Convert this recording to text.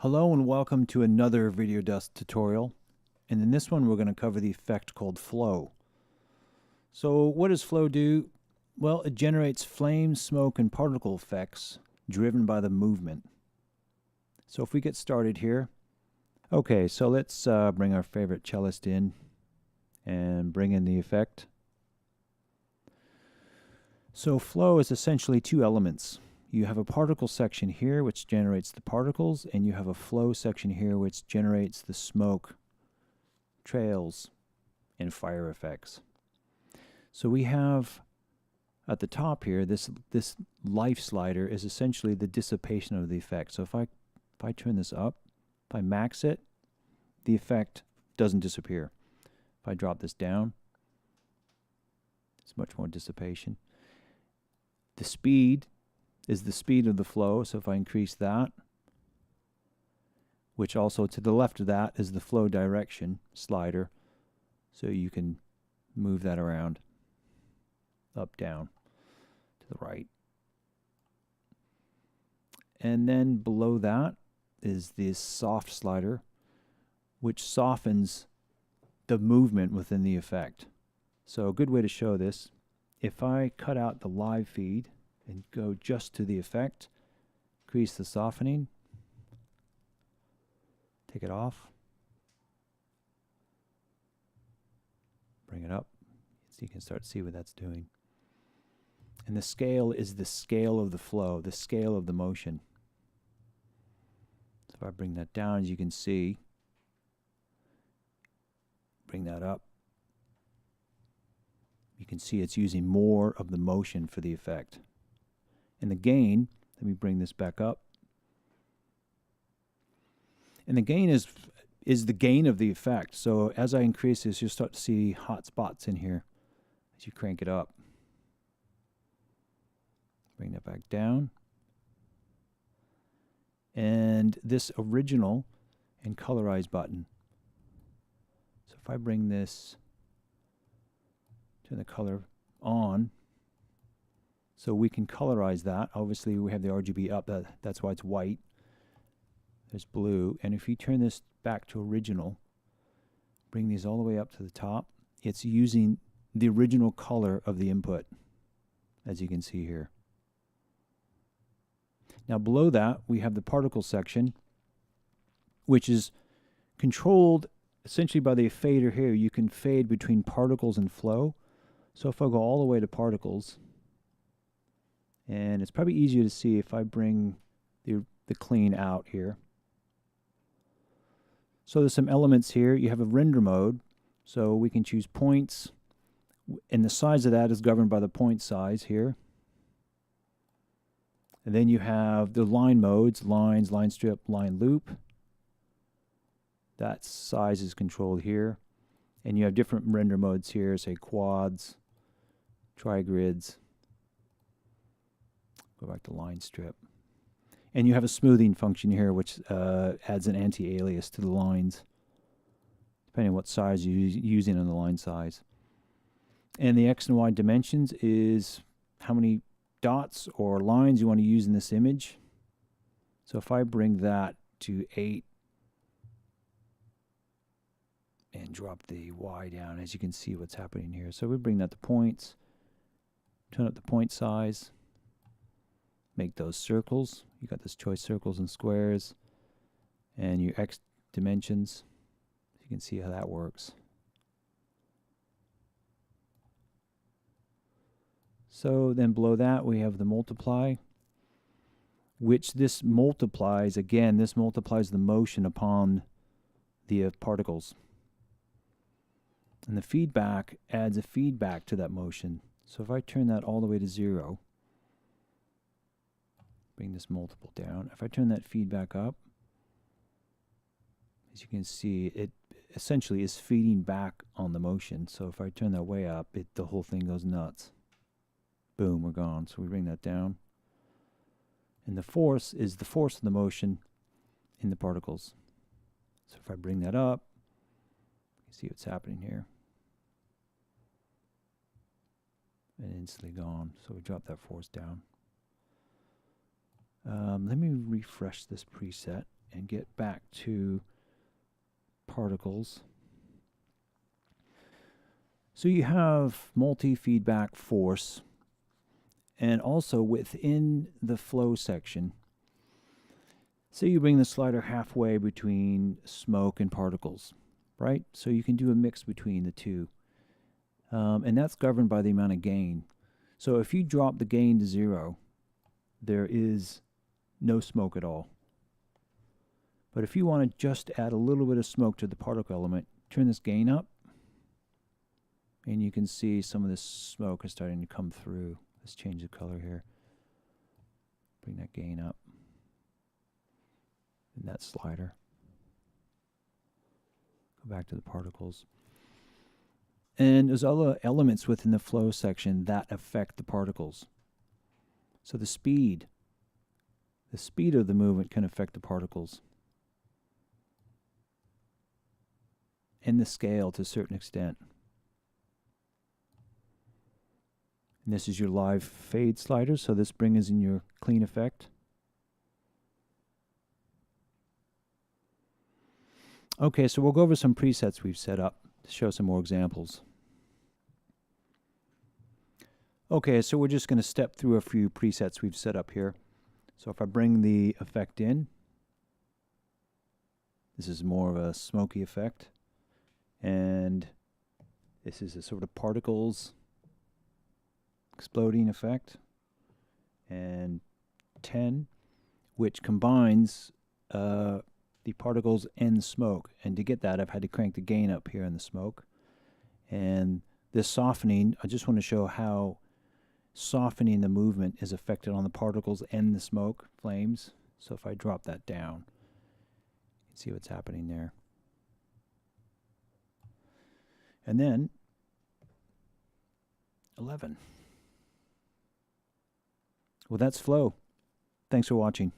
Hello and welcome to another Video Dust tutorial, and in this one we're going to cover the effect called flow. So what does flow do? Well, it generates flame, smoke, and particle effects driven by the movement. So if we get started here, okay, so let's bring our favorite cellist in and bring in the effect. So flow is essentially two elements. You have a particle section here which generates the particles, and you have a flow section here which generates the smoke, trails, and fire effects. So we have at the top here, this life slider is essentially the dissipation of the effect. So if I turn this up, if I max it, the effect doesn't disappear. If I drop this down, it's much more dissipation. The speed is the speed of the flow, so if I increase that, which also to the left of that is the flow direction slider, so you can move that around, up, down, to the right. And then below that is this soft slider, which softens the movement within the effect. So a good way to show this, if I cut out the live feed and go just to the effect, increase the softening, take it off, bring it up, so you can start to see what that's doing. And the scale is the scale of the flow, the scale of the motion. So if I bring that down, as you can see, bring that up, you can see it's using more of the motion for the effect. And the gain, let me bring this back up. And the gain is the gain of the effect. So as I increase this, you'll start to see hot spots in here as you crank it up. Bring that back down. And this original and colorize button. So if I bring this, turn the color on, so we can colorize that. Obviously we have the RGB up, that's why it's white. There's blue, and if you turn this back to original, bring these all the way up to the top, it's using the original color of the input, as you can see here. Now below that we have the particle section, which is controlled essentially by the fader here. You can fade between particles and flow. So if I go all the way to particles, and it's probably easier to see if I bring the clean out here. So there's some elements here. You have a render mode, so we can choose points, and the size of that is governed by the point size here. And then you have the line modes, lines, line strip, line loop. That size is controlled here. And you have different render modes here, say quads, trigrids. Go back to line strip. And you have a smoothing function here, which adds an anti-alias to the lines, depending on what size you're using on the line size. And the X and Y dimensions is how many dots or lines you want to use in this image. So if I bring that to 8 and drop the Y down, as you can see what's happening here. So we bring that to points, turn up the point size, make those circles. You got this choice circles and squares, and your X dimensions. You can see how that works. So then below that we have the multiply, which this multiplies, again, this multiplies the motion upon the particles. And the feedback adds a feedback to that motion. So if I turn that all the way to 0, bring this multiple down. If I turn that feedback up, as you can see, it essentially is feeding back on the motion. So if I turn that way up, the whole thing goes nuts. Boom, we're gone. So we bring that down. And the force is the force of the motion in the particles. So if I bring that up, you can see what's happening here. And instantly gone. So we drop that force down. Let me refresh this preset, and get back to particles. So you have multi-feedback force, and also within the flow section, say you bring the slider halfway between smoke and particles, right? So you can do a mix between the two. And that's governed by the amount of gain. So if you drop the gain to 0, there is no smoke at all. But if you want to just add a little bit of smoke to the particle element, turn this gain up, and you can see some of this smoke is starting to come through. Let's change the color here. Bring that gain up. And that slider. Go back to the particles. And there's other elements within the flow section that affect the particles. So the speed of the movement can affect the particles. And the scale to a certain extent. And this is your live fade slider, so this brings in your clean effect. Okay, so we'll go over some presets we've set up to show some more examples. Okay, so we're just going to step through a few presets we've set up here. So if I bring the effect in, this is more of a smoky effect. And this is a sort of particles exploding effect. And 10, which combines the particles and smoke. And to get that, I've had to crank the gain up here in the smoke. And this softening, I just want to show how softening the movement is affected on the particles and the smoke flames. So if I drop that down, you can see what's happening there. And then 11. Well, that's flow. Thanks for watching.